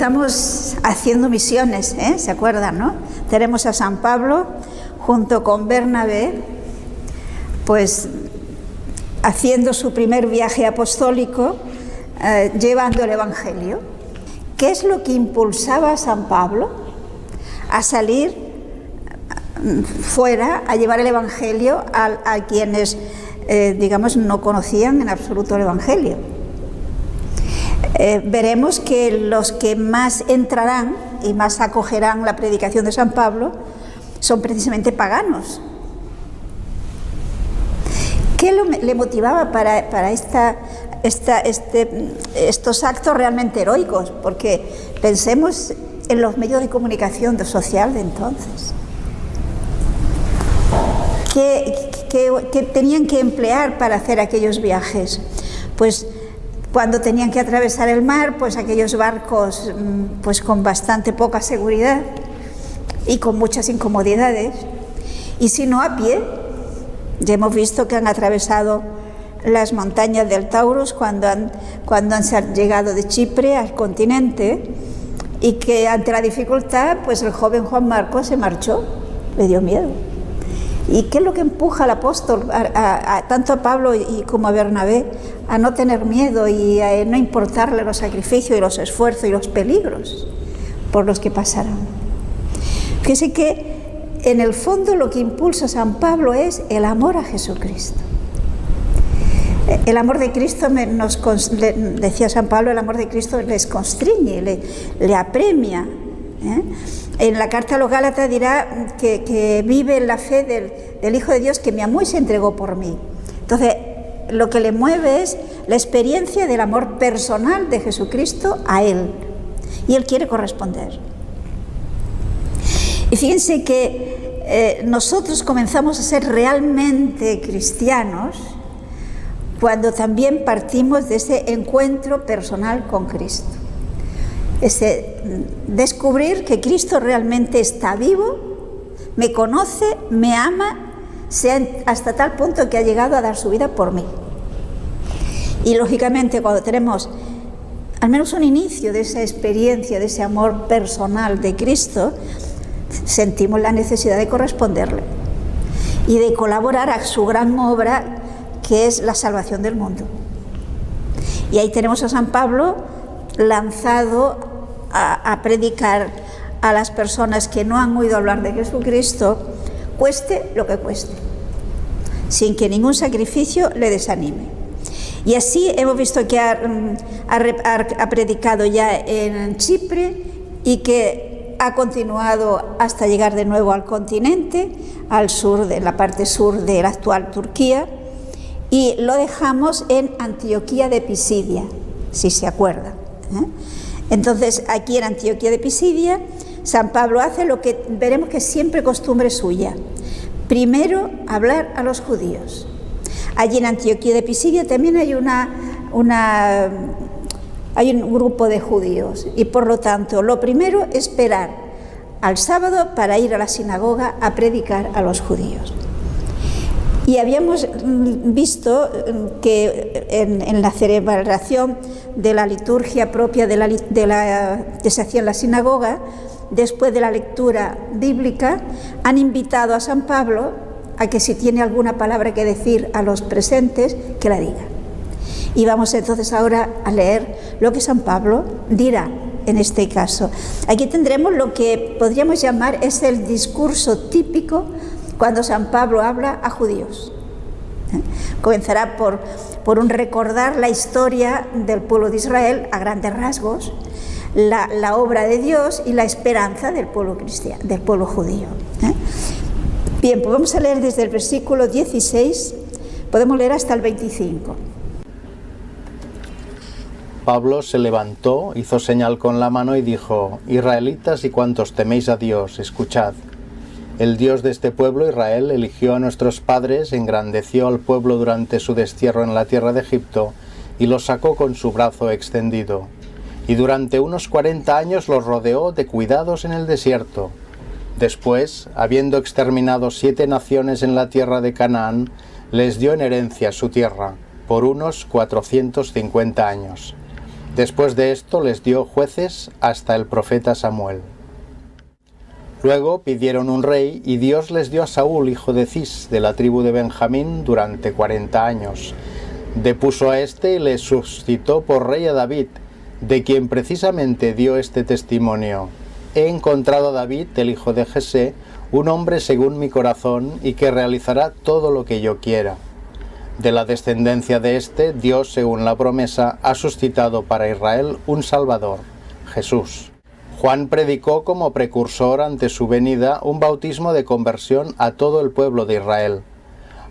estamos haciendo misiones, ¿se acuerdan, no? Tenemos a San Pablo junto con Bernabé, pues haciendo su primer viaje apostólico, llevando el Evangelio. ¿Qué es lo que impulsaba a San Pablo a salir fuera, a llevar el Evangelio a quienes, digamos, no conocían en absoluto el Evangelio? Veremos que los que más entrarán y más acogerán la predicación de San Pablo son precisamente paganos. ¿Qué le motivaba para estos actos realmente heroicos? Porque pensemos en los medios de comunicación social de entonces. ¿Qué tenían que emplear para hacer aquellos viajes? Pues cuando tenían que atravesar el mar, pues aquellos barcos pues con bastante poca seguridad y con muchas incomodidades, y si no a pie. Ya hemos visto que han atravesado las montañas del Taurus cuando han llegado de Chipre al continente, y que ante la dificultad pues el joven Juan Marcos se marchó, le dio miedo. ¿Y qué es lo que empuja al apóstol, tanto a Pablo como a Bernabé, a no tener miedo y a no importarle los sacrificios y los esfuerzos y los peligros por los que pasaron? Fíjense que en el fondo lo que impulsa a San Pablo es el amor a Jesucristo. El amor de Cristo, decía San Pablo, el amor de Cristo les constriñe, le apremia. En la carta a los Gálatas dirá que vive en la fe del Hijo de Dios que me amó y se entregó por mí. Entonces, lo que le mueve es la experiencia del amor personal de Jesucristo a Él, y Él quiere corresponder. Y fíjense que nosotros comenzamos a ser realmente cristianos cuando también partimos de ese encuentro personal con Cristo. Ese descubrir que Cristo realmente está vivo, me conoce, me ama, hasta tal punto que ha llegado a dar su vida por mí. Y lógicamente cuando tenemos al menos un inicio de esa experiencia, de ese amor personal de Cristo, sentimos la necesidad de corresponderle y de colaborar a su gran obra, que es la salvación del mundo. Y ahí tenemos a San Pablo lanzado a predicar a las personas que no han oído hablar de Jesucristo, cueste lo que cueste, sin que ningún sacrificio le desanime. Y así hemos visto que ha predicado ya en Chipre, y que ha continuado hasta llegar de nuevo al continente, al sur, de la parte sur de la actual Turquía, y lo dejamos en Antioquía de Pisidia, si se acuerdan. Entonces, aquí en Antioquía de Pisidia, San Pablo hace lo que veremos que es siempre costumbre suya: primero hablar a los judíos. Allí en Antioquía de Pisidia también hay hay un grupo de judíos, y por lo tanto lo primero es esperar al sábado para ir a la sinagoga a predicar a los judíos. Y habíamos visto que en la celebración de la liturgia propia que se hacía en la sinagoga, después de la lectura bíblica, han invitado a San Pablo a que si tiene alguna palabra que decir a los presentes, que la diga. Y vamos entonces ahora a leer lo que San Pablo dirá en este caso. Aquí tendremos lo que podríamos llamar es el discurso típico cuando San Pablo habla a judíos. Comenzará por un recordar la historia del pueblo de Israel a grandes rasgos, la obra de Dios y la esperanza del pueblo cristiano, del pueblo judío. Bien, pues vamos a leer desde el versículo 16, podemos leer hasta el 25. Pablo se levantó, hizo señal con la mano y dijo: Israelitas y cuantos teméis a Dios, escuchad. El Dios de este pueblo, Israel, eligió a nuestros padres, engrandeció al pueblo durante su destierro en la tierra de Egipto y los sacó con su brazo extendido. Y durante unos 40 años los rodeó de cuidados en el desierto. Después, habiendo exterminado 7 naciones en la tierra de Canaán, les dio en herencia su tierra, por unos 450 años. Después de esto les dio jueces hasta el profeta Samuel. Luego pidieron un rey y Dios les dio a Saúl, hijo de Cis, de la tribu de Benjamín, durante 40 años. Depuso a éste y le suscitó por rey a David, de quien precisamente dio este testimonio: he encontrado a David, el hijo de Jesé, un hombre según mi corazón y que realizará todo lo que yo quiera. De la descendencia de éste, Dios, según la promesa, ha suscitado para Israel un Salvador, Jesús. Juan predicó como precursor ante su venida un bautismo de conversión a todo el pueblo de Israel.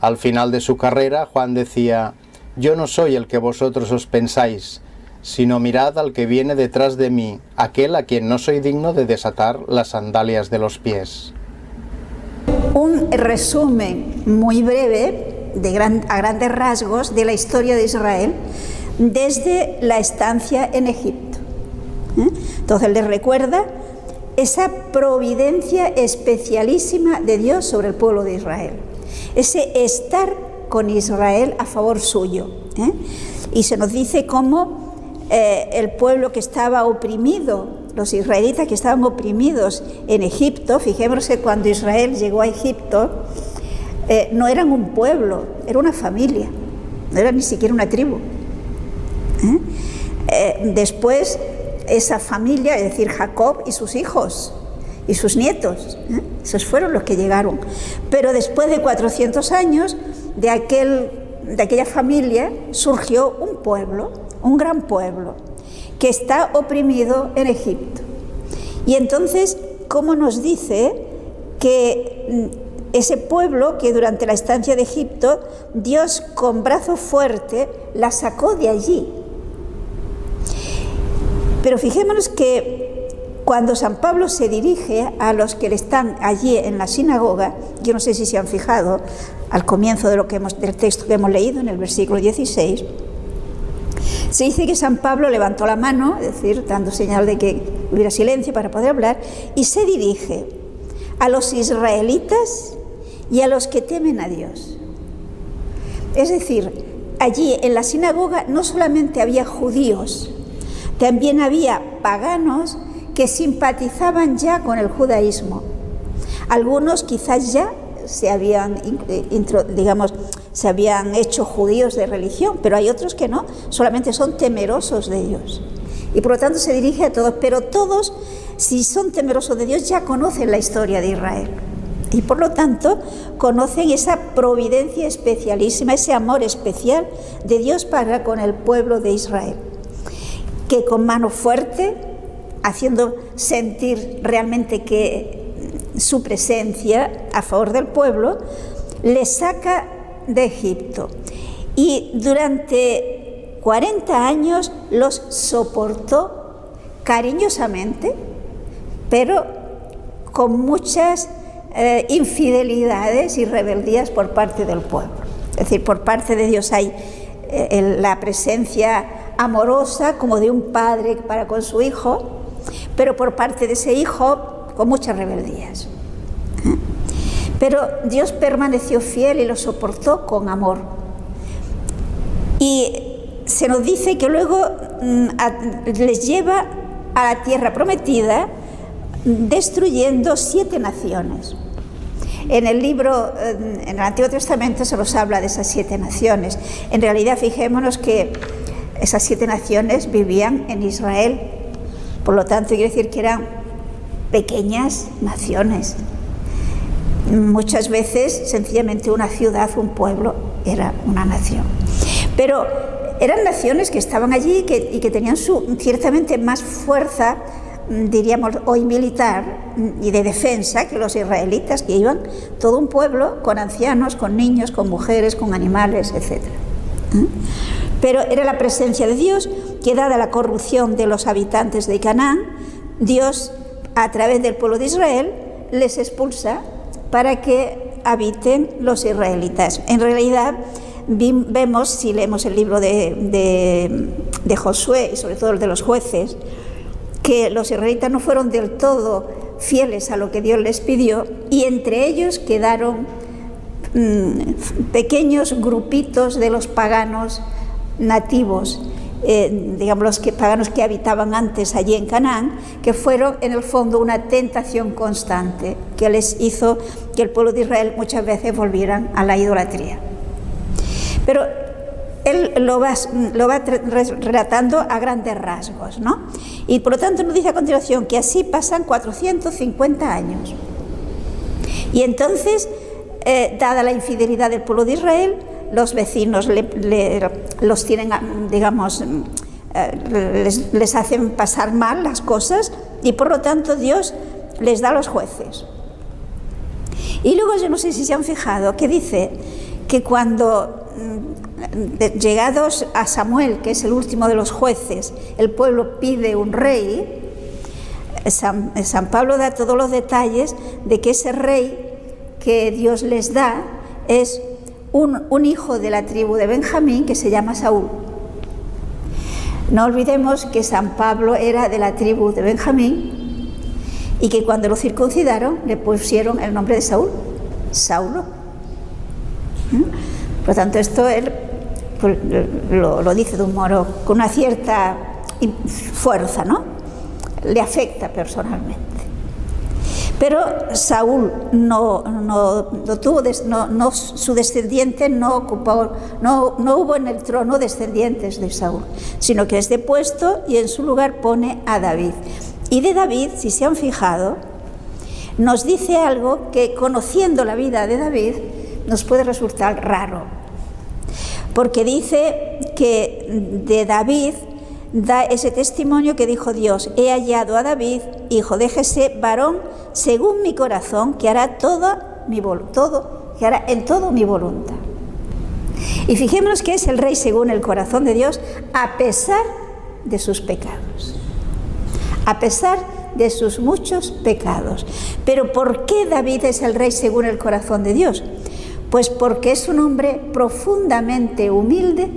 Al final de su carrera, Juan decía: yo no soy el que vosotros os pensáis, sino mirad al que viene detrás de mí, aquel a quien no soy digno de desatar las sandalias de los pies. Un resumen muy breve, a grandes rasgos, de la historia de Israel desde la estancia en Egipto. Entonces les recuerda esa providencia especialísima de Dios sobre el pueblo de Israel, ese estar con Israel a favor suyo. Y se nos dice cómo el pueblo que estaba oprimido, los israelitas que estaban oprimidos en Egipto, fijémonos que cuando Israel llegó a Egipto, no eran un pueblo, era una familia, no era ni siquiera una tribu. Después esa familia, es decir, Jacob y sus hijos y sus nietos, esos fueron los que llegaron. Pero después de 400 años de aquella familia surgió un pueblo, un gran pueblo, que está oprimido en Egipto. Y entonces, ¿cómo nos dice que ese pueblo que durante la estancia de Egipto, Dios con brazo fuerte la sacó de allí? Pero fijémonos que cuando San Pablo se dirige a los que están allí en la sinagoga, yo no sé si se han fijado al comienzo del texto que hemos leído, en el versículo 16, se dice que San Pablo levantó la mano, es decir, dando señal de que hubiera silencio para poder hablar, y se dirige a los israelitas y a los que temen a Dios. Es decir, allí en la sinagoga no solamente había judíos, también había paganos que simpatizaban ya con el judaísmo. Algunos quizás ya se habían hecho judíos de religión, pero hay otros que no, solamente son temerosos de Dios. Y por lo tanto se dirige a todos, pero todos, si son temerosos de Dios, ya conocen la historia de Israel. Y por lo tanto conocen esa providencia especialísima, ese amor especial de Dios para con el pueblo de Israel, que con mano fuerte, haciendo sentir realmente que su presencia a favor del pueblo, le saca de Egipto. Y durante 40 años los soportó cariñosamente, pero con muchas infidelidades y rebeldías por parte del pueblo. Es decir, por parte de Dios hay la presencia amorosa como de un padre para con su hijo, pero por parte de ese hijo con muchas rebeldías. Pero Dios permaneció fiel y lo soportó con amor. Y se nos dice que luego les lleva a la tierra prometida, destruyendo 7 naciones. En el libro, en el Antiguo Testamento se nos habla de esas 7 naciones. En realidad, fijémonos que esas 7 naciones vivían en Israel. Por lo tanto, quiere decir que eran pequeñas naciones. Muchas veces, sencillamente, una ciudad, un pueblo, era una nación. Pero eran naciones que estaban allí y que tenían ciertamente más fuerza, diríamos, hoy militar y de defensa que los israelitas, que iban todo un pueblo con ancianos, con niños, con mujeres, con animales, etc. Pero era la presencia de Dios que, dada la corrupción de los habitantes de Canaán, Dios, a través del pueblo de Israel, les expulsa para que habiten los israelitas. En realidad, vemos, si leemos el libro de Josué y sobre todo el de los jueces, que los israelitas no fueron del todo fieles a lo que Dios les pidió, y entre ellos quedaron pequeños grupitos de los paganos nativos, digamos, los paganos que habitaban antes allí en Canaán, que fueron en el fondo una tentación constante que les hizo que el pueblo de Israel muchas veces volvieran a la idolatría. Pero él lo va relatando a grandes rasgos, ¿no? Y por lo tanto nos dice a continuación que así pasan 450 años. Y entonces, dada la infidelidad del pueblo de Israel, los vecinos los tienen, digamos, les hacen pasar mal las cosas, y por lo tanto Dios les da a los jueces. Y luego, yo no sé si se han fijado, que dice que cuando llegados a Samuel, que es el último de los jueces, el pueblo pide un rey, San Pablo da todos los detalles de que ese rey que Dios les da es un hijo de la tribu de Benjamín que se llama Saúl. No olvidemos que San Pablo era de la tribu de Benjamín y que cuando lo circuncidaron le pusieron el nombre de Saúl, Saulo. Por lo tanto, esto él lo dice de un modo con una cierta fuerza, ¿no? Le afecta personalmente. Pero Saúl su descendiente no hubo en el trono descendientes de Saúl, sino que es depuesto y en su lugar pone a David. Y de David, si se han fijado, nos dice algo que, conociendo la vida de David, nos puede resultar raro, porque dice que de David da ese testimonio que dijo Dios: he hallado a David, hijo de Jesé, varón según mi corazón, que hará en todo mi voluntad. Y fijémonos que es el rey según el corazón de Dios, a pesar de sus pecados, a pesar de sus muchos pecados. Pero ¿por qué David es el rey según el corazón de Dios? Pues porque es un hombre profundamente humilde,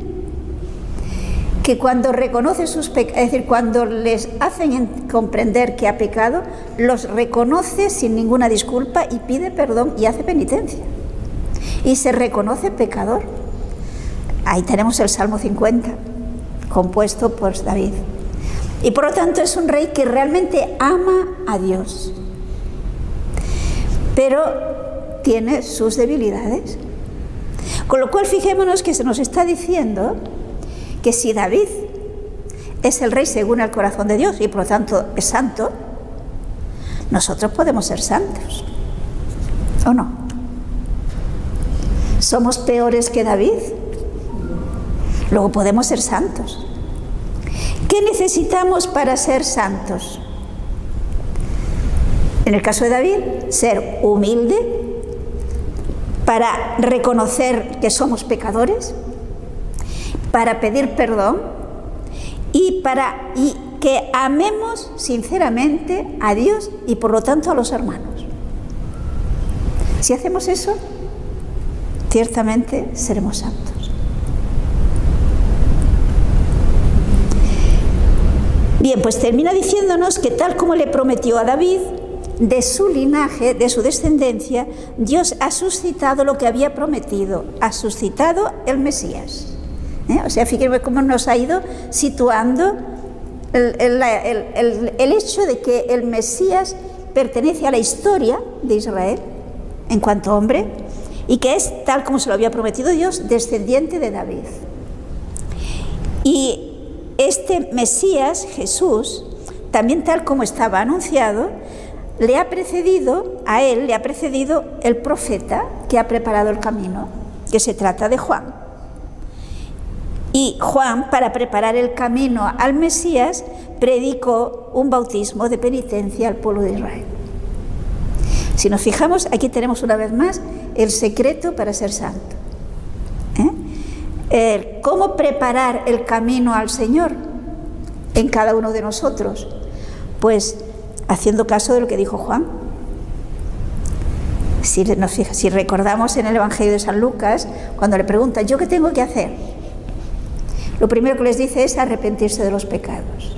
que cuando reconoce sus pecados, es decir, cuando les hacen comprender que ha pecado, los reconoce sin ninguna disculpa y pide perdón y hace penitencia. Y se reconoce pecador. Ahí tenemos el Salmo 50, compuesto por David. Y por lo tanto es un rey que realmente ama a Dios. Pero tiene sus debilidades. Con lo cual, fijémonos que se nos está diciendo que si David es el rey según el corazón de Dios y por lo tanto es santo, nosotros podemos ser santos, ¿o no? ¿Somos peores que David? Luego podemos ser santos. ¿Qué necesitamos para ser santos? En el caso de David, ser humilde, para reconocer que somos pecadores, para pedir perdón y que amemos sinceramente a Dios y por lo tanto a los hermanos. Si hacemos eso, ciertamente seremos santos. Bien, pues termina diciéndonos que tal como le prometió a David, de su linaje, de su descendencia, Dios ha suscitado lo que había prometido, ha suscitado el Mesías. O sea, fíjense cómo nos ha ido situando el hecho de que el Mesías pertenece a la historia de Israel en cuanto hombre y que es, tal como se lo había prometido Dios, descendiente de David. Y este Mesías, Jesús, también tal como estaba anunciado, le ha precedido el profeta que ha preparado el camino, que se trata de Juan. Y Juan, para preparar el camino al Mesías, predicó un bautismo de penitencia al pueblo de Israel. Si nos fijamos, aquí tenemos una vez más el secreto para ser santo. ¿Cómo preparar el camino al Señor en cada uno de nosotros? Pues haciendo caso de lo que dijo Juan. Si recordamos en el Evangelio de San Lucas, cuando le preguntan, ¿yo qué tengo que hacer? Lo primero que les dice es arrepentirse de los pecados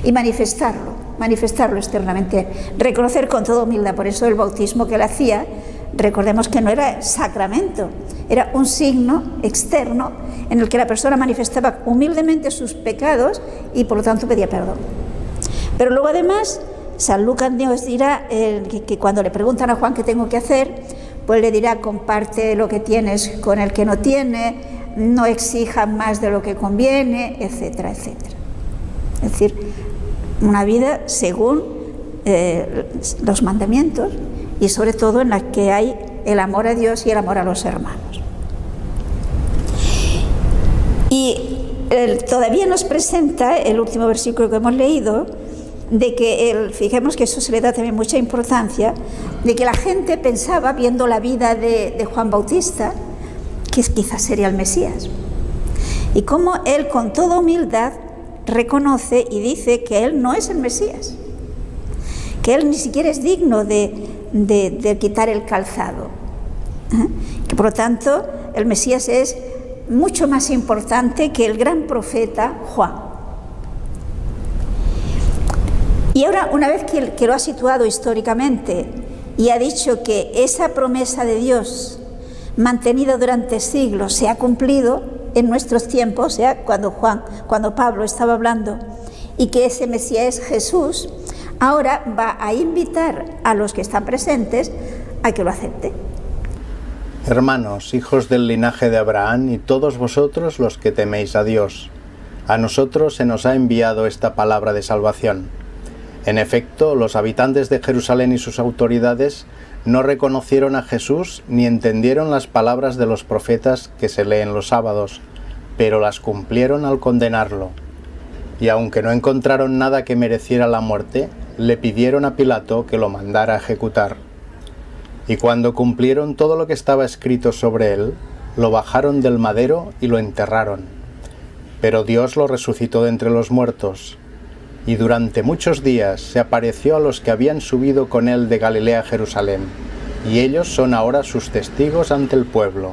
y manifestarlo externamente, reconocer con toda humildad. Por eso el bautismo que él hacía recordemos que no era sacramento, era un signo externo en el que la persona manifestaba humildemente sus pecados y por lo tanto pedía perdón. Pero luego además San Lucas nos dirá que cuando le preguntan a Juan qué tengo que hacer, pues le dirá: comparte lo que tienes con el que no tiene, no exija más de lo que conviene, etcétera, etcétera. Es decir, una vida según los mandamientos, y sobre todo en la que hay el amor a Dios y el amor a los hermanos. Y todavía nos presenta el último versículo que hemos leído, de que fijemos que eso se le da también mucha importancia, de que la gente pensaba, viendo la vida de Juan Bautista, que quizás sería el Mesías, y cómo él con toda humildad reconoce y dice que él no es el Mesías, que él ni siquiera es digno de quitar el calzado, que por lo tanto el Mesías es mucho más importante que el gran profeta Juan. Y ahora, una vez que lo ha situado históricamente y ha dicho que esa promesa de Dios mantenida durante siglos se ha cumplido en nuestros tiempos, o sea, cuando Pablo estaba hablando, y que ese Mesías es Jesús, ahora va a invitar a los que están presentes a que lo acepten. Hermanos, hijos del linaje de Abraham, y todos vosotros los que teméis a Dios, a nosotros se nos ha enviado esta palabra de salvación. En efecto, los habitantes de Jerusalén y sus autoridades no reconocieron a Jesús ni entendieron las palabras de los profetas que se leen los sábados, pero las cumplieron al condenarlo. Y aunque no encontraron nada que mereciera la muerte, le pidieron a Pilato que lo mandara a ejecutar. Y cuando cumplieron todo lo que estaba escrito sobre él, lo bajaron del madero y lo enterraron. Pero Dios lo resucitó de entre los muertos, y durante muchos días se apareció a los que habían subido con él de Galilea a Jerusalén, y ellos son ahora sus testigos ante el pueblo.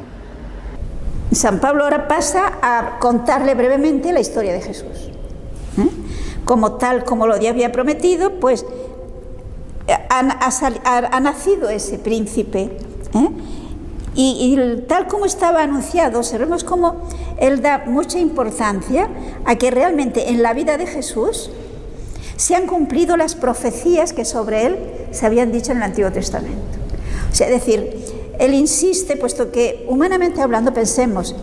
San Pablo ahora pasa a contarle brevemente la historia de Jesús. Como lo había prometido, pues ha nacido ese príncipe, y tal como estaba anunciado, observemos cómo él da mucha importancia a que realmente en la vida de Jesús se han cumplido las profecías que sobre él se habían dicho en el Antiguo Testamento. O sea, es decir, él insiste, puesto que humanamente hablando pensemos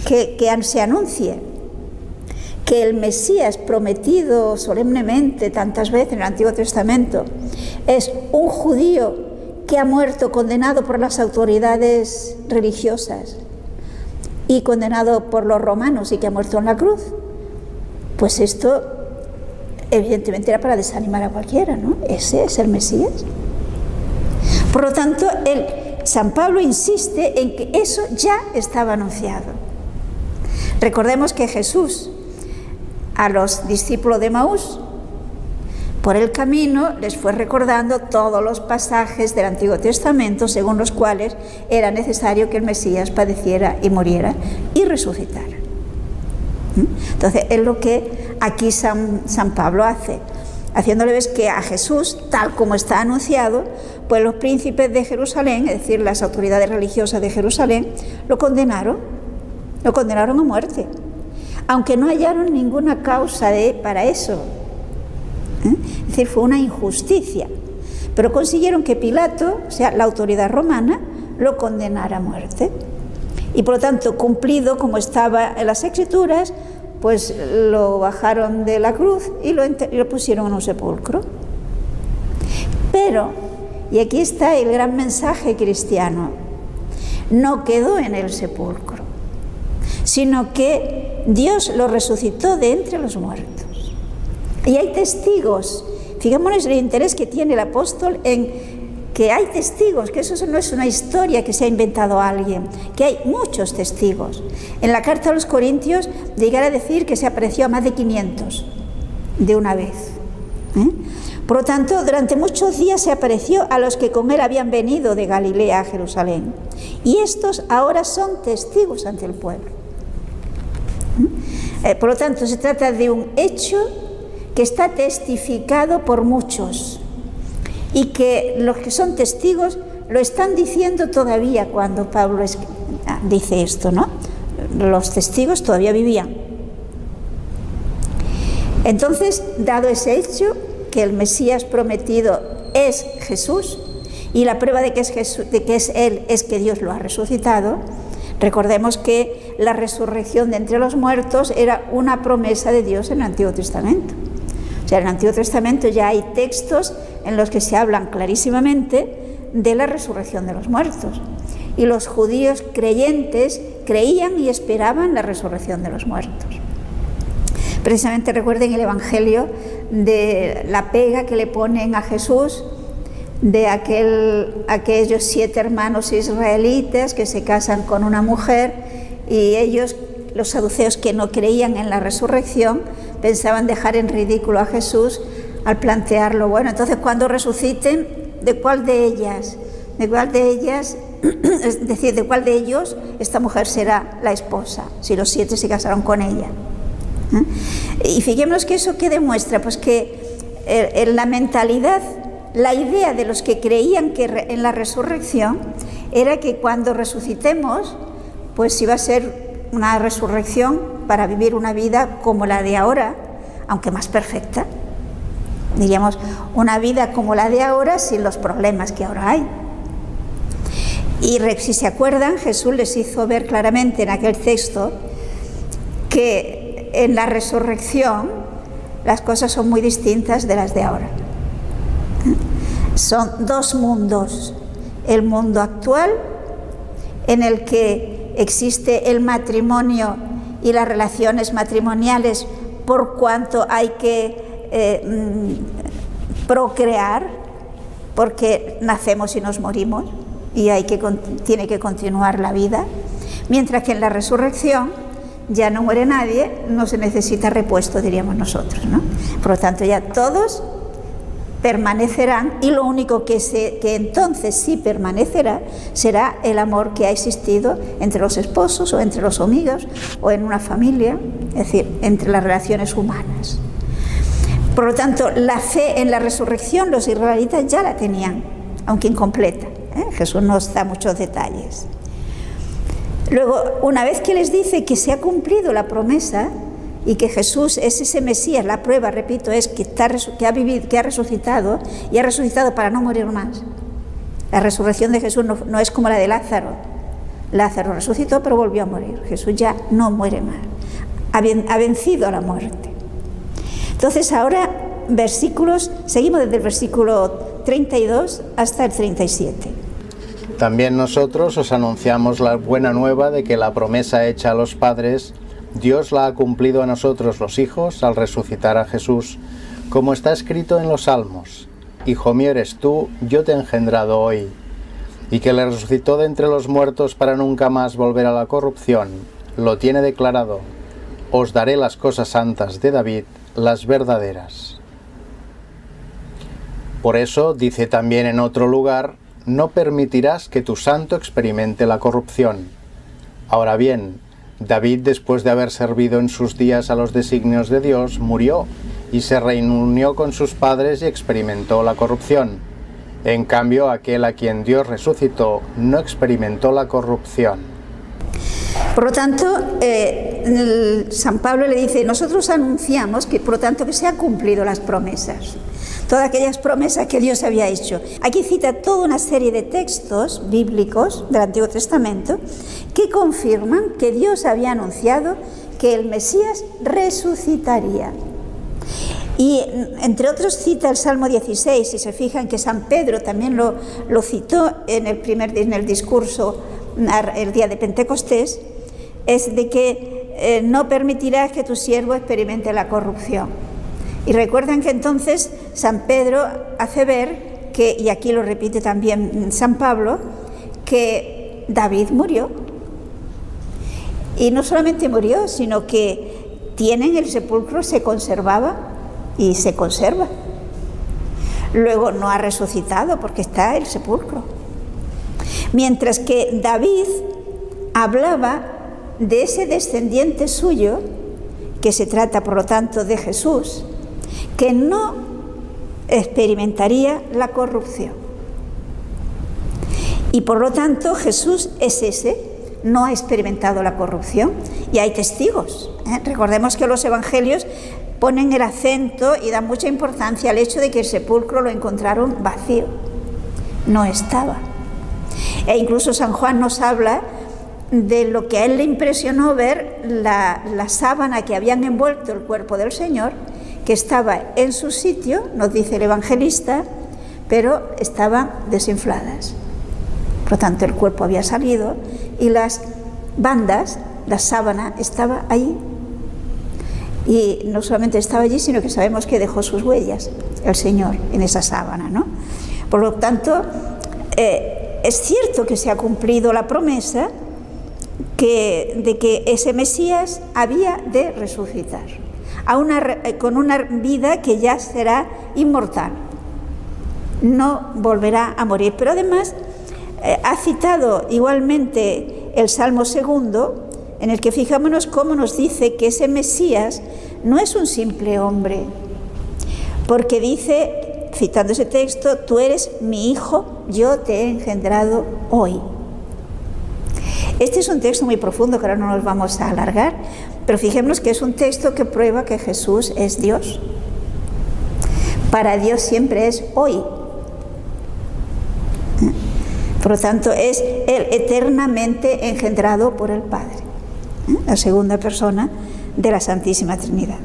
que se anuncie que el Mesías prometido solemnemente tantas veces en el Antiguo Testamento es un judío que ha muerto condenado por las autoridades religiosas y condenado por los romanos y que ha muerto en la cruz, pues esto evidentemente era para desanimar a cualquiera, ¿no? Ese es el Mesías. Por lo tanto, San Pablo insiste en que eso ya estaba anunciado. Recordemos que Jesús a los discípulos de Emaús, por el camino, les fue recordando todos los pasajes del Antiguo Testamento según los cuales era necesario que el Mesías padeciera y muriera y resucitara. Entonces, es lo que aquí San Pablo hace, haciéndole ver que a Jesús, tal como está anunciado, pues los príncipes de Jerusalén, es decir, las autoridades religiosas de Jerusalén, lo condenaron a muerte, aunque no hallaron ninguna causa para eso. Es decir, fue una injusticia, pero consiguieron que Pilato, o sea, la autoridad romana, lo condenara a muerte. Y por lo tanto, cumplido como estaba en las Escrituras, pues lo bajaron de la cruz y lo pusieron en un sepulcro. Pero, y aquí está el gran mensaje cristiano, no quedó en el sepulcro, sino que Dios lo resucitó de entre los muertos. Y hay testigos. Fijémonos el interés que tiene el apóstol en que hay testigos, que eso no es una historia que se ha inventado alguien, que hay muchos testigos. En la carta a los Corintios llegará a decir que se apareció a más de 500 de una vez. Por lo tanto, durante muchos días se apareció a los que con él habían venido de Galilea a Jerusalén. Y estos ahora son testigos ante el pueblo. Por lo tanto, se trata de un hecho que está testificado por muchos y que los que son testigos lo están diciendo todavía cuando Pablo dice esto, ¿no? Los testigos todavía vivían. Entonces, dado ese hecho, que el Mesías prometido es Jesús, y la prueba de que es Jesús, de que es Él, es que Dios lo ha resucitado. Recordemos que la resurrección de entre los muertos era una promesa de Dios en el Antiguo Testamento. O sea, en el Antiguo Testamento ya hay textos en los que se hablan clarísimamente de la resurrección de los muertos. Y los judíos creyentes creían y esperaban la resurrección de los muertos. Precisamente recuerden el Evangelio de la pega que le ponen a Jesús de aquellos 7 hermanos israelitas que se casan con una mujer, y ellos, los saduceos que no creían en la resurrección, pensaban dejar en ridículo a Jesús al plantearlo. Bueno, entonces cuando resuciten, ¿de cuál de ellas? Es decir, ¿de cuál de ellos esta mujer será la esposa, si los 7 se casaron con ella? Y fijémonos que eso, ¿qué demuestra? Pues que en la mentalidad, la idea de los que creían que en la resurrección era que cuando resucitemos, pues iba a ser una resurrección para vivir una vida como la de ahora, aunque más perfecta. Diríamos, una vida como la de ahora sin los problemas que ahora hay. Y si se acuerdan, Jesús les hizo ver claramente en aquel texto que en la resurrección las cosas son muy distintas de las de ahora. Son 2 mundos: el mundo actual, en el que existe el matrimonio y las relaciones matrimoniales por cuanto hay que procrear, porque nacemos y nos morimos y tiene que continuar la vida, mientras que en la resurrección ya no muere nadie, no se necesita repuesto, diríamos nosotros, ¿no? Por lo tanto, ya todos permanecerán, y lo único que entonces sí permanecerá será el amor que ha existido entre los esposos o entre los amigos o en una familia, es decir, entre las relaciones humanas. Por lo tanto, la fe en la resurrección los israelitas ya la tenían, aunque incompleta, ¿eh? Jesús nos da muchos detalles. Luego, una vez que les dice que se ha cumplido la promesa y que Jesús es ese Mesías, la prueba, repito, es que ha resucitado, y ha resucitado para no morir más. La resurrección de Jesús no es como la de Lázaro. Lázaro resucitó pero volvió a morir. Jesús ya no muere más. Ha vencido a la muerte. Entonces ahora seguimos desde el versículo 32 hasta el 37. También nosotros os anunciamos la buena nueva de que la promesa hecha a los padres, Dios la ha cumplido a nosotros los hijos al resucitar a Jesús, como está escrito en los Salmos: Hijo mío eres tú, yo te he engendrado hoy. Y que le resucitó de entre los muertos para nunca más volver a la corrupción, lo tiene declarado: os daré las cosas santas de David, las verdaderas. Por eso dice también en otro lugar: no permitirás que tu santo experimente la corrupción. Ahora bien, David, después de haber servido en sus días a los designios de Dios, murió y se reunió con sus padres y experimentó la corrupción. En cambio, aquel a quien Dios resucitó no experimentó la corrupción. Por lo tanto, San Pablo le dice: nosotros anunciamos que, por lo tanto, que se han cumplido las promesas, todas aquellas promesas que Dios había hecho. Aquí cita toda una serie de textos bíblicos del Antiguo Testamento que confirman que Dios había anunciado que el Mesías resucitaría. Y entre otros cita el Salmo 16, si se fijan que San Pedro también lo citó en el discurso el día de Pentecostés, es de que no permitirás que tu siervo experimente la corrupción. Y recuerdan que entonces San Pedro hace ver que, y aquí lo repite también San Pablo, que David murió. Y no solamente murió, sino que en el sepulcro se conservaba y se conserva. Luego no ha resucitado porque está el sepulcro. Mientras que David hablaba de ese descendiente suyo, que se trata por lo tanto de Jesús, que no experimentaría la corrupción. Y por lo tanto Jesús es ese, no ha experimentado la corrupción, y hay testigos. Recordemos que los evangelios ponen el acento y dan mucha importancia al hecho de que el sepulcro lo encontraron vacío, no estaba. E incluso San Juan nos habla de lo que a él le impresionó ver la sábana que habían envuelto el cuerpo del Señor, que estaba en su sitio, nos dice el evangelista, pero estaban desinfladas. Por lo tanto, el cuerpo había salido y las bandas, la sábana, estaba allí. Y no solamente estaba allí, sino que sabemos que dejó sus huellas el Señor en esa sábana, ¿no? Por lo tanto, es cierto que se ha cumplido la promesa de que ese Mesías había de resucitar con una vida que ya será inmortal, no volverá a morir. Pero además ha citado igualmente el Salmo 2, en el que fijémonos cómo nos dice que ese Mesías no es un simple hombre, porque dice, citando ese texto, tú eres mi hijo, yo te he engendrado hoy. Este es un texto muy profundo que ahora no nos vamos a alargar, pero fijémonos que es un texto que prueba que Jesús es Dios. Para Dios siempre es hoy. Por lo tanto, es Él eternamente engendrado por el Padre, la segunda persona de la Santísima Trinidad.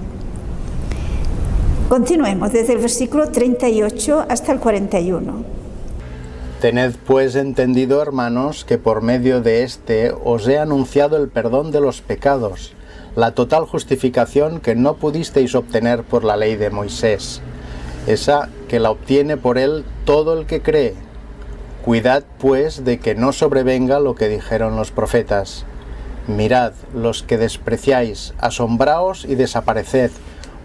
Continuemos desde el versículo 38 hasta el 41. Tened pues entendido, hermanos, que por medio de éste os he anunciado el perdón de los pecados, la total justificación que no pudisteis obtener por la ley de Moisés, esa que la obtiene por él todo el que cree. Cuidad pues de que no sobrevenga lo que dijeron los profetas. Mirad, los que despreciáis, asombraos y desapareced,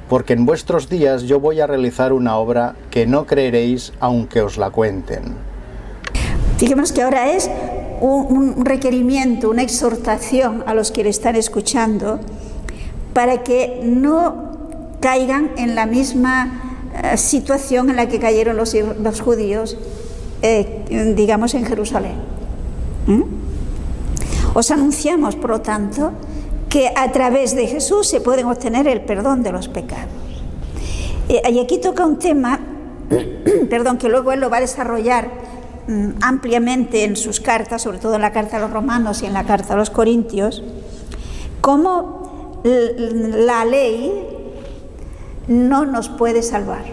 porque en vuestros días yo voy a realizar una obra que no creeréis aunque os la cuenten. Fijémonos que ahora es un requerimiento, una exhortación a los que le están escuchando para que no caigan en la misma situación en la que cayeron los judíos, digamos, en Jerusalén. Os anunciamos, por lo tanto, que a través de Jesús se pueden obtener el perdón de los pecados. Y aquí toca un tema, que luego él lo va a desarrollar ampliamente en sus cartas, sobre todo en la carta a los romanos y en la carta a los corintios, cómo la ley no nos puede salvar,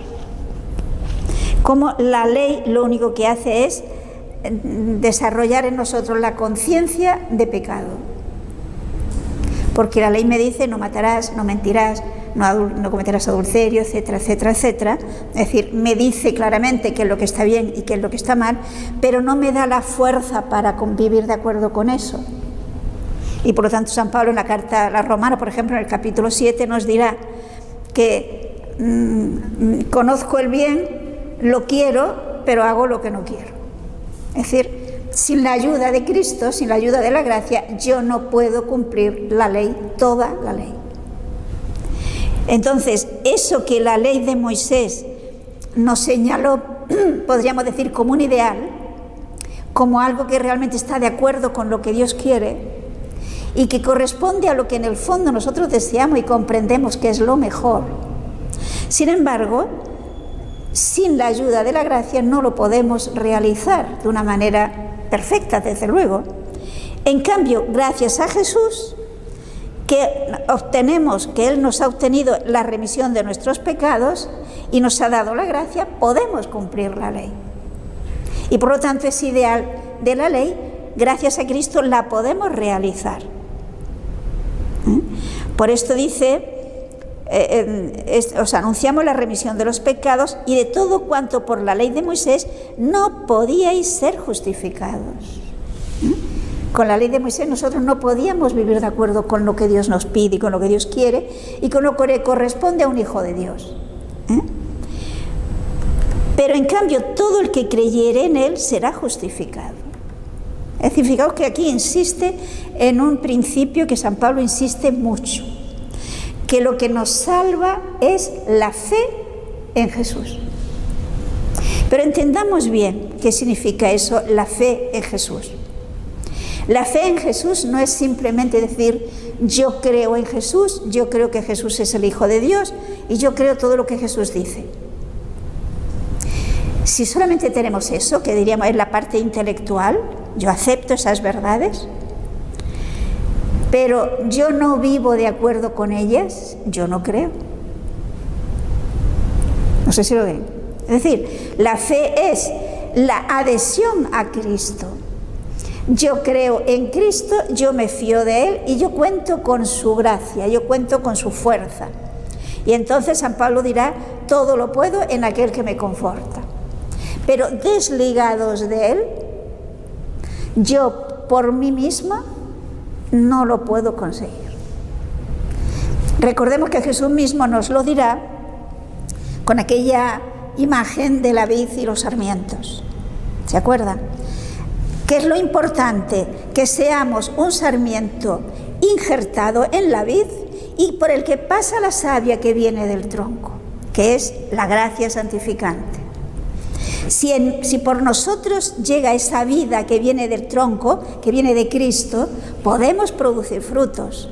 cómo la ley lo único que hace es desarrollar en nosotros la conciencia de pecado, porque la ley me dice no matarás, no mentirás, no cometerás adulterio, etcétera, etcétera, etcétera. Es decir, me dice claramente qué es lo que está bien y qué es lo que está mal, pero no me da la fuerza para convivir de acuerdo con eso. Y por lo tanto San Pablo en la carta a los romanos, por ejemplo, en el capítulo 7 nos dirá que conozco el bien, lo quiero, pero hago lo que no quiero. Es decir, sin la ayuda de Cristo, sin la ayuda de la gracia, yo no puedo cumplir la ley, toda la ley. Entonces, eso que la ley de Moisés nos señaló, podríamos decir, como un ideal, como algo que realmente está de acuerdo con lo que Dios quiere y que corresponde a lo que en el fondo nosotros deseamos y comprendemos que es lo mejor. Sin embargo, sin la ayuda de la gracia no lo podemos realizar de una manera perfecta, desde luego. En cambio, gracias a Jesús, que Él nos ha obtenido la remisión de nuestros pecados y nos ha dado la gracia, podemos cumplir la ley. Y por lo tanto ese ideal de la ley, gracias a Cristo, la podemos realizar. Por esto dice, os anunciamos la remisión de los pecados y de todo cuanto por la ley de Moisés no podíais ser justificados. Con la ley de Moisés nosotros no podíamos vivir de acuerdo con lo que Dios nos pide y con lo que Dios quiere y con lo que corresponde a un hijo de Dios. Pero en cambio todo el que creyere en Él será justificado. Es decir, fijaos que aquí insiste en un principio que San Pablo insiste mucho, que lo que nos salva es la fe en Jesús. Pero entendamos bien qué significa eso, la fe en Jesús. La fe en Jesús no es simplemente decir, yo creo en Jesús, yo creo que Jesús es el Hijo de Dios y yo creo todo lo que Jesús dice. Si solamente tenemos eso, que diríamos es la parte intelectual, yo acepto esas verdades, pero yo no vivo de acuerdo con ellas, yo no creo. No sé si lo ven. Es decir, la fe es la adhesión a Cristo. Yo creo en Cristo, yo me fío de Él y yo cuento con su gracia, yo cuento con su fuerza. Y entonces San Pablo dirá, todo lo puedo en aquel que me conforta. Pero desligados de Él, yo por mí misma no lo puedo conseguir. Recordemos que Jesús mismo nos lo dirá con aquella imagen de la vid y los sarmientos. ¿Se acuerdan? ¿Qué es lo importante? Que seamos un sarmiento injertado en la vid y por el que pasa la savia que viene del tronco, que es la gracia santificante. Si por nosotros llega esa vida que viene del tronco, que viene de Cristo, podemos producir frutos,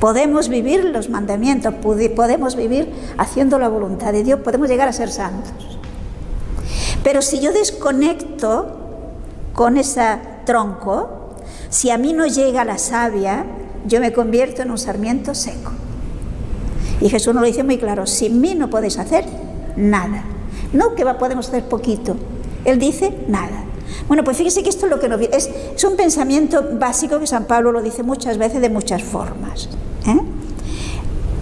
podemos vivir los mandamientos, podemos vivir haciendo la voluntad de Dios, podemos llegar a ser santos. Pero si yo desconecto con ese tronco, si a mí no llega la savia, yo me convierto en un sarmiento seco. Y Jesús nos lo dice muy claro, sin mí no podéis hacer nada. No que podemos hacer poquito, Él dice nada. Bueno, pues fíjese que esto es lo que nos viene. Es un pensamiento básico que San Pablo lo dice muchas veces de muchas formas.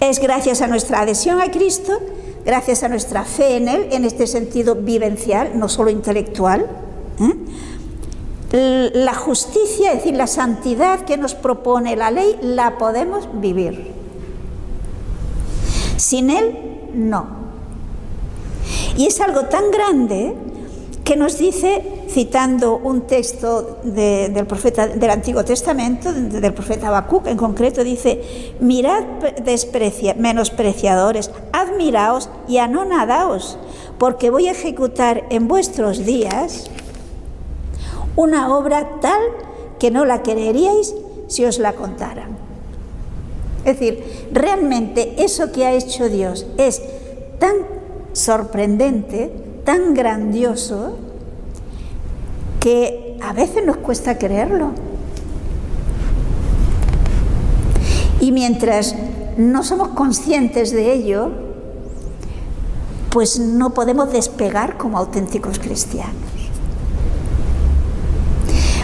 Es gracias a nuestra adhesión a Cristo, gracias a nuestra fe en Él, en este sentido vivencial, no solo intelectual. La justicia, es decir, la santidad que nos propone la ley, la podemos vivir. Sin Él, no. Y es algo tan grande que nos dice, citando un texto del profeta del Antiguo Testamento, del profeta Habacuc en concreto, dice: mirad, menospreciadores, admiraos y anonadaos, porque voy a ejecutar en vuestros días una obra tal que no la creeríais si os la contaran. Es decir, realmente eso que ha hecho Dios es tan sorprendente, tan grandioso, que a veces nos cuesta creerlo. Y mientras no somos conscientes de ello, pues no podemos despegar como auténticos cristianos.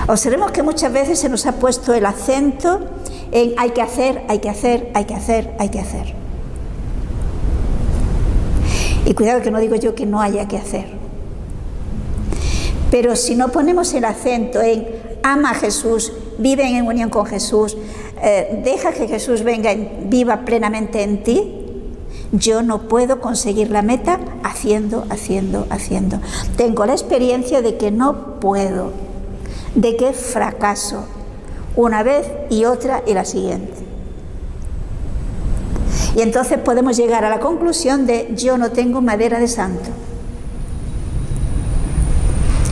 Observemos que muchas veces se nos ha puesto el acento en hay que hacer, hay que hacer, hay que hacer, hay que hacer. Y cuidado que no digo yo que no haya que hacer. Pero si no ponemos el acento en ama a Jesús, vive en unión con Jesús, deja que Jesús venga y viva plenamente en ti, yo no puedo conseguir la meta haciendo. Tengo la experiencia de que no puedo, de que fracaso una vez y otra y la siguiente. Y entonces podemos llegar a la conclusión de yo no tengo madera de santo.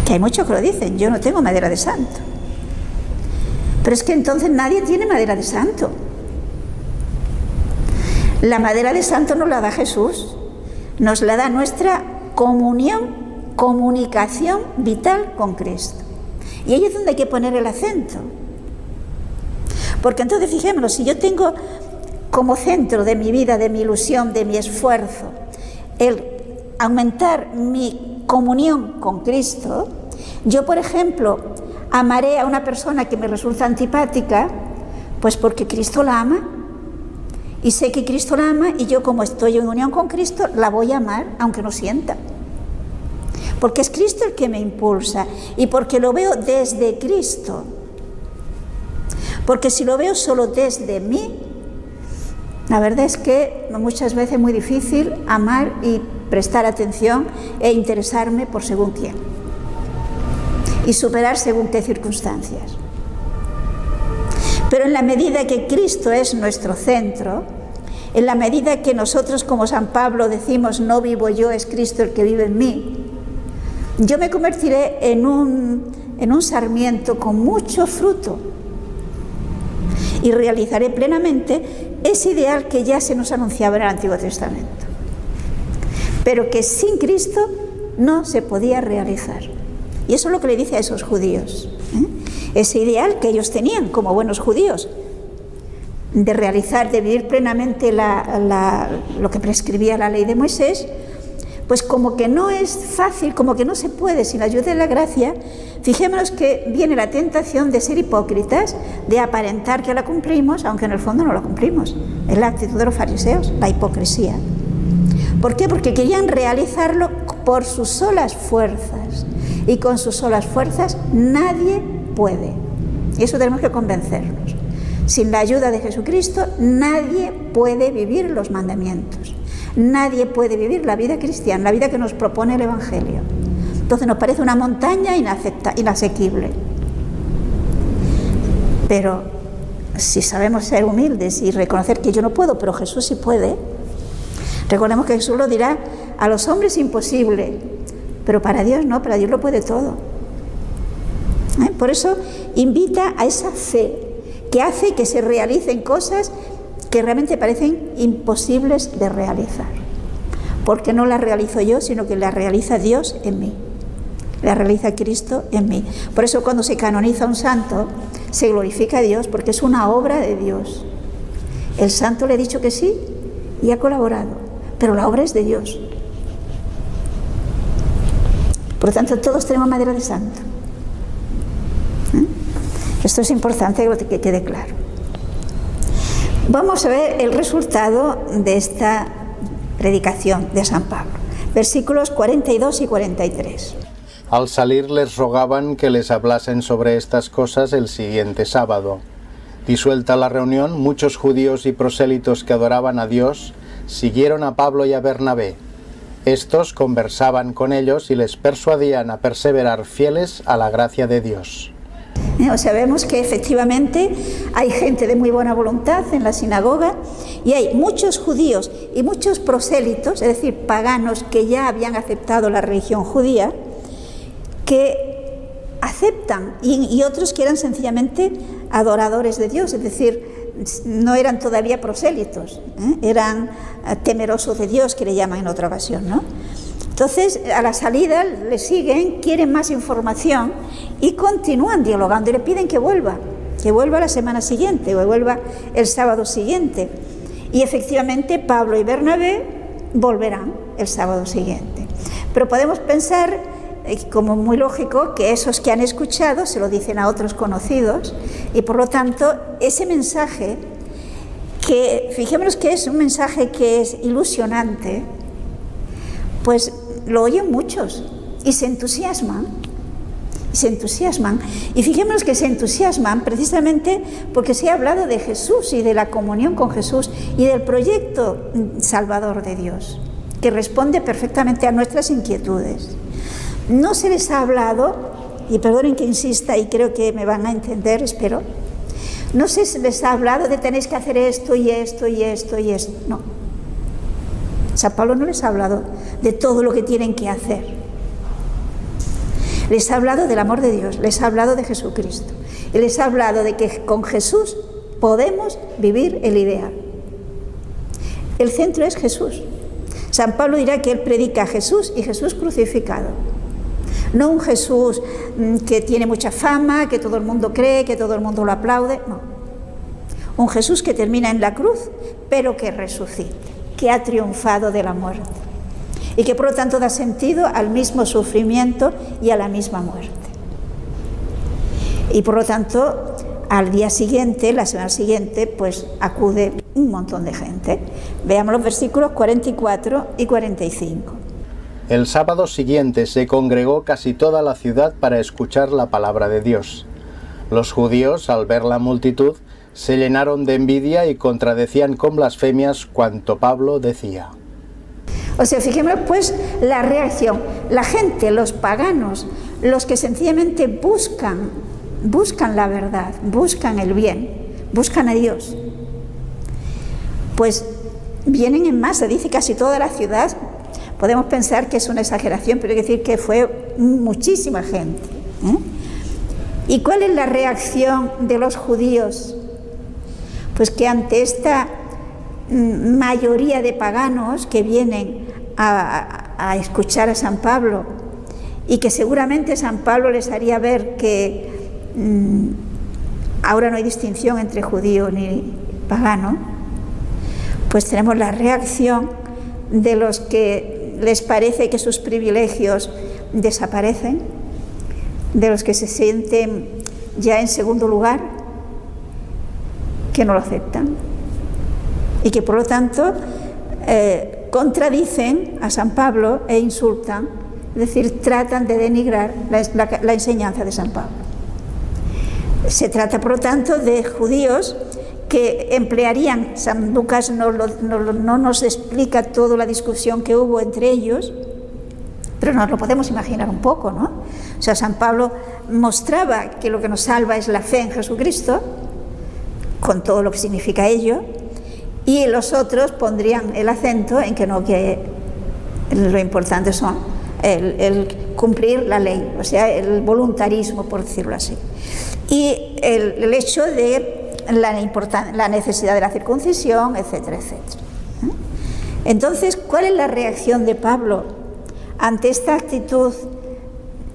Que hay muchos que lo dicen, yo no tengo madera de santo. Pero es que entonces nadie tiene madera de santo. La madera de santo nos la da Jesús, nos la da nuestra comunicación vital con Cristo. Y ahí es donde hay que poner el acento. Porque entonces fijémonos, si yo tengo como centro de mi vida, de mi ilusión, de mi esfuerzo, el aumentar mi comunión con Cristo, yo, por ejemplo, amaré a una persona que me resulta antipática, pues porque Cristo la ama, y sé que Cristo la ama, y yo, como estoy en unión con Cristo, la voy a amar, aunque no sienta. Porque es Cristo el que me impulsa, y porque lo veo desde Cristo. Porque si lo veo solo desde mí, la verdad es que muchas veces es muy difícil amar y prestar atención e interesarme por según quién y superar según qué circunstancias. Pero en la medida que Cristo es nuestro centro, en la medida que nosotros como San Pablo decimos no vivo yo, es Cristo el que vive en mí, yo me convertiré en un sarmiento con mucho fruto y realizaré plenamente ese ideal que ya se nos anunciaba en el Antiguo Testamento, pero que sin Cristo no se podía realizar. Y eso es lo que le dice a esos judíos, ese ideal que ellos tenían como buenos judíos, de realizar, de vivir plenamente lo que prescribía la ley de Moisés, pues como que no es fácil, como que no se puede sin la ayuda de la gracia. Fijémonos que viene la tentación de ser hipócritas, de aparentar que la cumplimos, aunque en el fondo no la cumplimos. Es la actitud de los fariseos, la hipocresía. ¿Por qué? Porque querían realizarlo por sus solas fuerzas, y con sus solas fuerzas nadie puede. Y eso tenemos que convencernos. Sin la ayuda de Jesucristo nadie puede vivir los mandamientos. Nadie puede vivir la vida cristiana, la vida que nos propone el Evangelio. Entonces nos parece una montaña inasequible. Pero si sabemos ser humildes y reconocer que yo no puedo, pero Jesús sí puede, recordemos que Jesús lo dirá: a los hombres imposible, pero para Dios no, para Dios lo puede todo. Por eso invita a esa fe que hace que se realicen cosas que realmente parecen imposibles de realizar, porque no las realizo yo, sino que las realiza Dios en mí, las realiza Cristo en mí. Por eso cuando se canoniza un santo, se glorifica a Dios, porque es una obra de Dios. El santo le ha dicho que sí y ha colaborado, pero la obra es de Dios. Por lo tanto, todos tenemos madera de santo. Esto es importante que quede claro. Vamos a ver el resultado de esta predicación de San Pablo. Versículos 42 y 43. Al salir les rogaban que les hablasen sobre estas cosas el siguiente sábado. Disuelta la reunión, muchos judíos y prosélitos que adoraban a Dios siguieron a Pablo y a Bernabé. Estos conversaban con ellos y les persuadían a perseverar fieles a la gracia de Dios. O sea, vemos que efectivamente hay gente de muy buena voluntad en la sinagoga y hay muchos judíos y muchos prosélitos, es decir, paganos que ya habían aceptado la religión judía, que aceptan, y otros que eran sencillamente adoradores de Dios, es decir, no eran todavía prosélitos, eran temerosos de Dios, que le llaman en otra ocasión, ¿no? Entonces, a la salida le siguen, quieren más información y continúan dialogando y le piden que vuelva la semana siguiente o vuelva el sábado siguiente. Y efectivamente Pablo y Bernabé volverán el sábado siguiente. Pero podemos pensar, como muy lógico, que esos que han escuchado se lo dicen a otros conocidos y por lo tanto ese mensaje, que fijémonos que es un mensaje que es ilusionante, pues lo oyen muchos y se entusiasman. Y fijémonos que se entusiasman precisamente porque se ha hablado de Jesús y de la comunión con Jesús y del proyecto salvador de Dios, que responde perfectamente a nuestras inquietudes. No se les ha hablado, y perdonen que insista y creo que me van a entender, espero, no se les ha hablado de tenéis que hacer esto y esto y esto y esto, no. San Pablo no les ha hablado de todo lo que tienen que hacer. Les ha hablado del amor de Dios, les ha hablado de Jesucristo. Y les ha hablado de que con Jesús podemos vivir el ideal. El centro es Jesús. San Pablo dirá que él predica a Jesús y Jesús crucificado. No un Jesús que tiene mucha fama, que todo el mundo cree, que todo el mundo lo aplaude, no. Un Jesús que termina en la cruz, pero que resucita, que ha triunfado de la muerte y que por lo tanto da sentido al mismo sufrimiento y a la misma muerte. Y por lo tanto, al día siguiente, la semana siguiente, pues acude un montón de gente. Veamos los versículos 44 y 45. El sábado siguiente se congregó casi toda la ciudad para escuchar la palabra de Dios. Los judíos, al ver la multitud, se llenaron de envidia y contradecían con blasfemias cuanto Pablo decía. O sea, fijémonos pues la reacción. La gente, los paganos, los que sencillamente buscan la verdad, buscan el bien, buscan a Dios, pues vienen en masa, dice casi toda la ciudad, podemos pensar que es una exageración, pero hay que decir que fue muchísima gente. ¿Y cuál es la reacción de los judíos? Pues que ante esta mayoría de paganos que vienen a escuchar a San Pablo, y que seguramente San Pablo les haría ver que ahora no hay distinción entre judío ni pagano, pues tenemos la reacción de los que les parece que sus privilegios desaparecen, de los que se sienten ya en segundo lugar, que no lo aceptan y que por lo tanto contradicen a San Pablo e insultan, es decir, tratan de denigrar la enseñanza de San Pablo. Se trata por lo tanto de judíos que emplearían, San Lucas no nos explica toda la discusión que hubo entre ellos, pero nos lo podemos imaginar un poco, ¿no? O sea, San Pablo mostraba que lo que nos salva es la fe en Jesucristo, con todo lo que significa ello, y los otros pondrían el acento en que no, que lo importante son el cumplir la ley, o sea, el voluntarismo, por decirlo así, y el hecho de la necesidad de la circuncisión, etcétera, etcétera. Entonces, ¿cuál es la reacción de Pablo ante esta actitud,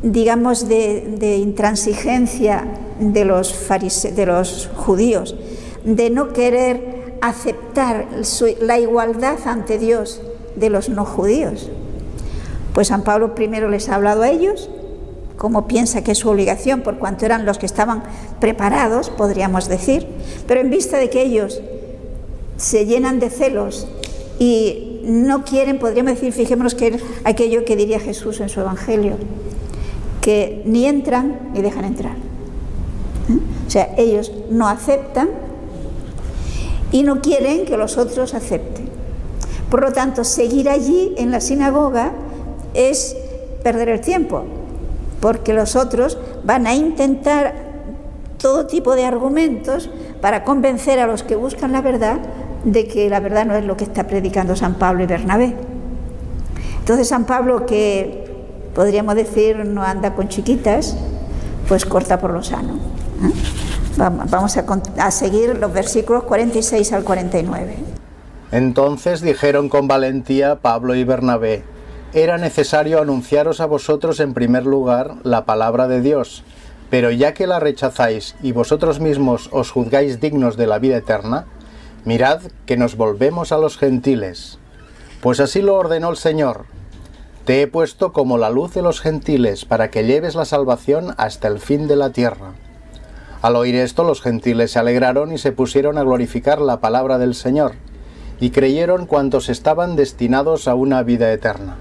digamos, de intransigencia de los judíos, de no querer aceptar la igualdad ante Dios de los no judíos? Pues San Pablo primero les ha hablado a ellos, como piensa que es su obligación, por cuanto eran los que estaban preparados, podríamos decir, pero en vista de que ellos se llenan de celos y no quieren, podríamos decir, fijémonos que es aquello que diría Jesús en su Evangelio, que ni entran ni dejan entrar. O sea, ellos no aceptan y no quieren que los otros acepten. Por lo tanto, seguir allí en la sinagoga es perder el tiempo, porque los otros van a intentar todo tipo de argumentos para convencer a los que buscan la verdad de que la verdad no es lo que está predicando San Pablo y Bernabé. Entonces San Pablo, que podríamos decir no anda con chiquitas, pues corta por lo sano. Vamos a seguir los versículos 46 al 49. Entonces dijeron con valentía Pablo y Bernabé: era necesario anunciaros a vosotros en primer lugar la palabra de Dios, pero ya que la rechazáis y vosotros mismos os juzgáis dignos de la vida eterna, mirad que nos volvemos a los gentiles. Pues así lo ordenó el Señor: te he puesto como la luz de los gentiles para que lleves la salvación hasta el fin de la tierra. Al oír esto, los gentiles se alegraron y se pusieron a glorificar la palabra del Señor, y creyeron cuantos estaban destinados a una vida eterna.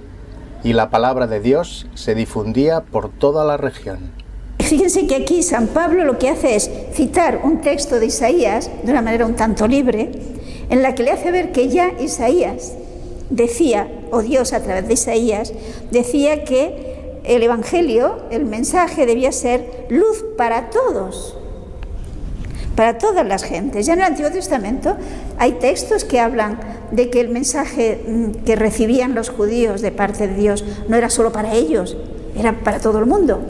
Y la palabra de Dios se difundía por toda la región. Fíjense que aquí San Pablo lo que hace es citar un texto de Isaías de una manera un tanto libre, en la que le hace ver que ya Isaías decía, o Dios a través de Isaías, decía que el Evangelio, el mensaje, debía ser luz para todos, para todas las gentes. Ya en el Antiguo Testamento hay textos que hablan de que el mensaje que recibían los judíos de parte de Dios no era solo para ellos, era para todo el mundo.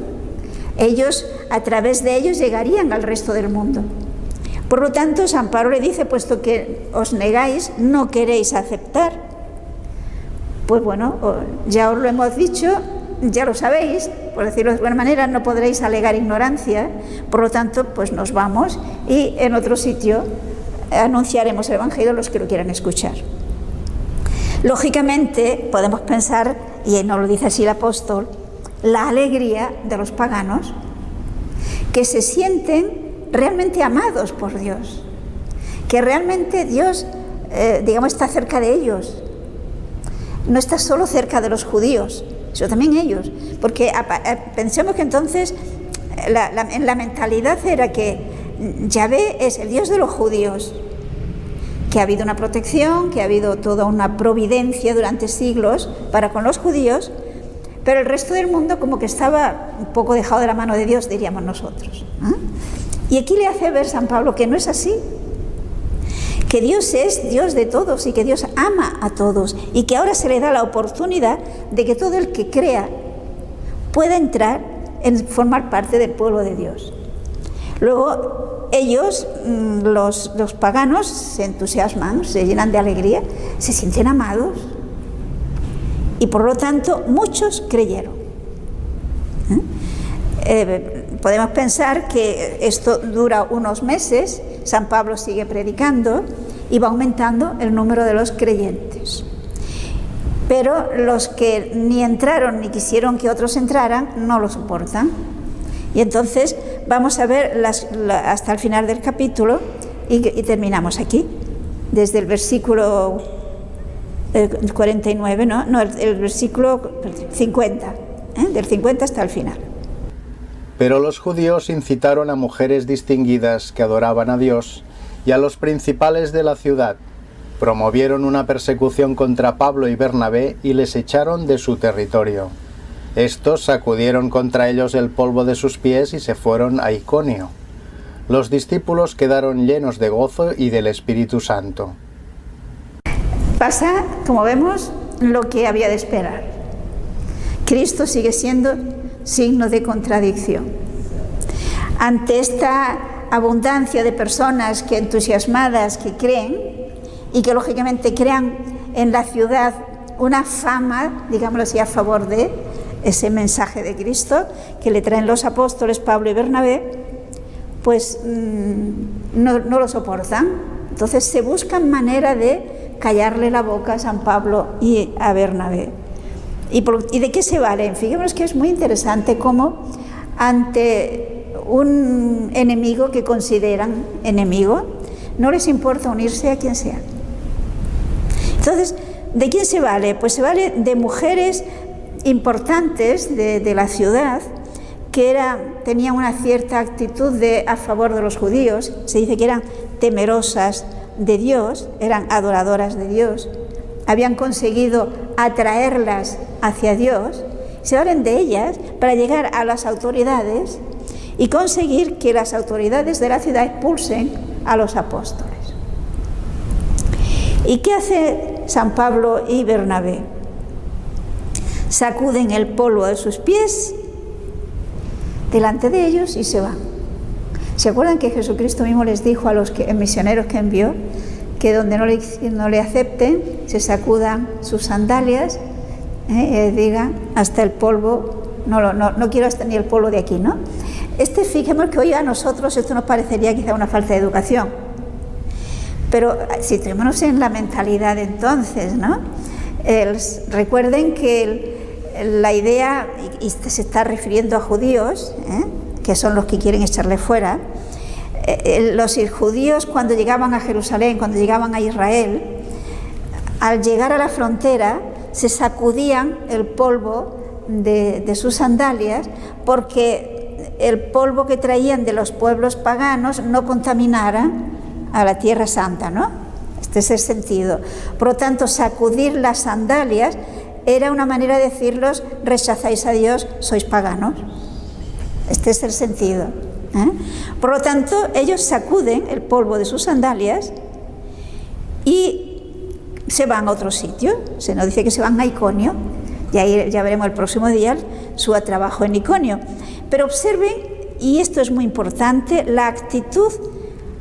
Ellos, a través de ellos, llegarían al resto del mundo. Por lo tanto, San Pablo le dice, puesto que os negáis, no queréis aceptar, pues bueno, ya os lo hemos dicho, ya lo sabéis, por decirlo de alguna manera, no podréis alegar ignorancia, por lo tanto, pues nos vamos y en otro sitio anunciaremos el Evangelio a los que lo quieran escuchar. Lógicamente, podemos pensar, y nos lo dice así el apóstol, la alegría de los paganos, que se sienten realmente amados por Dios, que realmente Dios, está cerca de ellos, no está solo cerca de los judíos, sino también ellos, porque pensemos que entonces en la mentalidad era que Yahvé es el Dios de los judíos, que ha habido una protección, que ha habido toda una providencia durante siglos para con los judíos, pero el resto del mundo como que estaba un poco dejado de la mano de Dios, diríamos nosotros. Y aquí le hace ver San Pablo que no es así, que Dios es Dios de todos y que Dios ama a todos y que ahora se le da la oportunidad de que todo el que crea pueda entrar en formar parte del pueblo de Dios. Luego ellos, los paganos, se entusiasman, se llenan de alegría, se sienten amados y por lo tanto muchos creyeron. Podemos pensar que esto dura unos meses, San Pablo sigue predicando y va aumentando el número de los creyentes. Pero los que ni entraron ni quisieron que otros entraran, no lo soportan. Y entonces vamos a ver hasta el final del capítulo y terminamos aquí, desde el versículo 49, el versículo 50, del 50 hasta el final. Pero los judíos incitaron a mujeres distinguidas que adoraban a Dios y a los principales de la ciudad. Promovieron una persecución contra Pablo y Bernabé y les echaron de su territorio. Estos sacudieron contra ellos el polvo de sus pies y se fueron a Iconio. Los discípulos quedaron llenos de gozo y del Espíritu Santo. Pasa, como vemos, lo que había de esperar. Cristo sigue siendo signo de contradicción. Ante esta abundancia de personas que entusiasmadas que creen y que lógicamente crean en la ciudad una fama, digámoslo así, a favor de ese mensaje de Cristo que le traen los apóstoles Pablo y Bernabé, pues no lo soportan. Entonces se buscan manera de callarle la boca a San Pablo y a Bernabé. ¿Y de qué se valen? Fijémonos que es muy interesante cómo ante un enemigo que consideran enemigo, no les importa unirse a quien sea. Entonces, ¿de quién se vale? Pues se vale de mujeres importantes de la ciudad que tenían una cierta actitud a favor de los judíos. Se dice que eran temerosas de Dios, eran adoradoras de Dios, habían conseguido atraerlas hacia Dios. Se valen de ellas para llegar a las autoridades y conseguir que las autoridades de la ciudad expulsen a los apóstoles. ¿Y qué hace San Pablo y Bernabé? Sacuden el polvo de sus pies delante de ellos y se van. ¿Se acuerdan que Jesucristo mismo les dijo a los misioneros que envió que donde no le acepten se sacudan sus sandalias y digan hasta el polvo, no quiero hasta ni el polvo de aquí, ¿no? Fijemos que hoy a nosotros esto nos parecería quizá una falta de educación, pero situémonos en la mentalidad de entonces, ¿no? Recuerden que la idea, y se está refiriendo a judíos, que son los que quieren echarle fuera, los judíos cuando llegaban a Jerusalén, cuando llegaban a Israel, al llegar a la frontera se sacudían el polvo de sus sandalias porque el polvo que traían de los pueblos paganos no contaminara a la Tierra Santa, ¿no? Este es el sentido. Por lo tanto, sacudir las sandalias era una manera de decirlos: rechazáis a Dios, sois paganos. Este es el sentido. Por lo tanto, ellos sacuden el polvo de sus sandalias y se van a otro sitio. Se nos dice que se van a Iconio, y ahí ya veremos el próximo día su trabajo en Iconio. Pero observen, y esto es muy importante, la actitud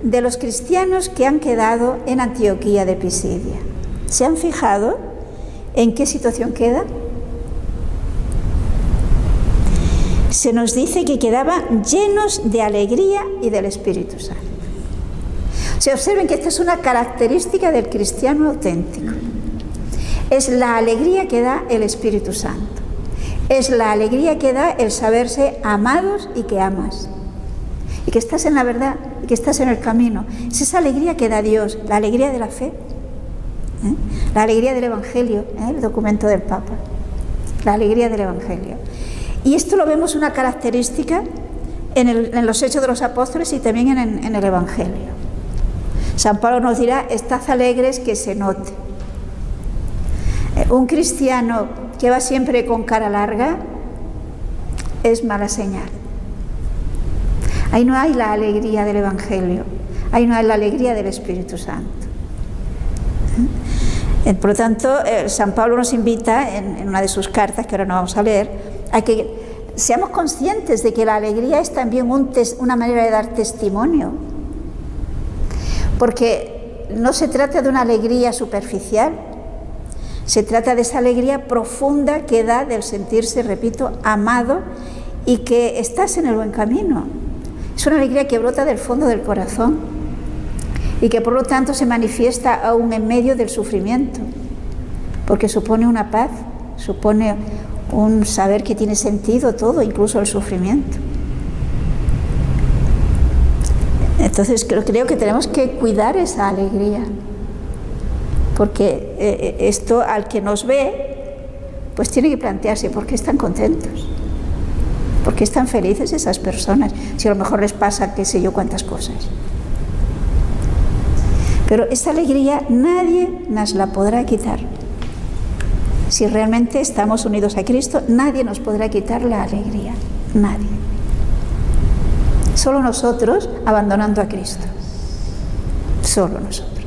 de los cristianos que han quedado en Antioquía de Pisidia. ¿Se han fijado en qué situación queda? Se nos dice que quedaban llenos de alegría y del Espíritu Santo. Se observen que esta es una característica del cristiano auténtico. Es la alegría que da el Espíritu Santo. Es la alegría que da el saberse amados y que amas. Y que estás en la verdad, y que estás en el camino. Es esa alegría que da Dios, la alegría de la fe, la alegría del Evangelio, el documento del Papa, la alegría del Evangelio. Y esto lo vemos una característica en los Hechos de los Apóstoles y también en el Evangelio. San Pablo nos dirá: estad alegres, que se note. Un cristiano que va siempre con cara larga es mala señal. Ahí no hay la alegría del Evangelio, ahí no hay la alegría del Espíritu Santo. Por lo tanto, San Pablo nos invita en una de sus cartas, que ahora no vamos a leer, a que seamos conscientes de que la alegría es también una manera de dar testimonio, porque no se trata de una alegría superficial, se trata de esa alegría profunda que da del sentirse, repito, amado y que estás en el buen camino. Es una alegría que brota del fondo del corazón y que por lo tanto se manifiesta aún en medio del sufrimiento, porque supone una paz, supone un saber que tiene sentido todo, incluso el sufrimiento. Entonces creo que tenemos que cuidar esa alegría, porque esto al que nos ve pues tiene que plantearse por qué están contentos, por qué están felices esas personas, si a lo mejor les pasa qué sé yo cuántas cosas. Pero esa alegría nadie nos la podrá quitar. Si realmente estamos unidos a Cristo, nadie nos podrá quitar la alegría, nadie. Solo nosotros abandonando a Cristo, solo nosotros.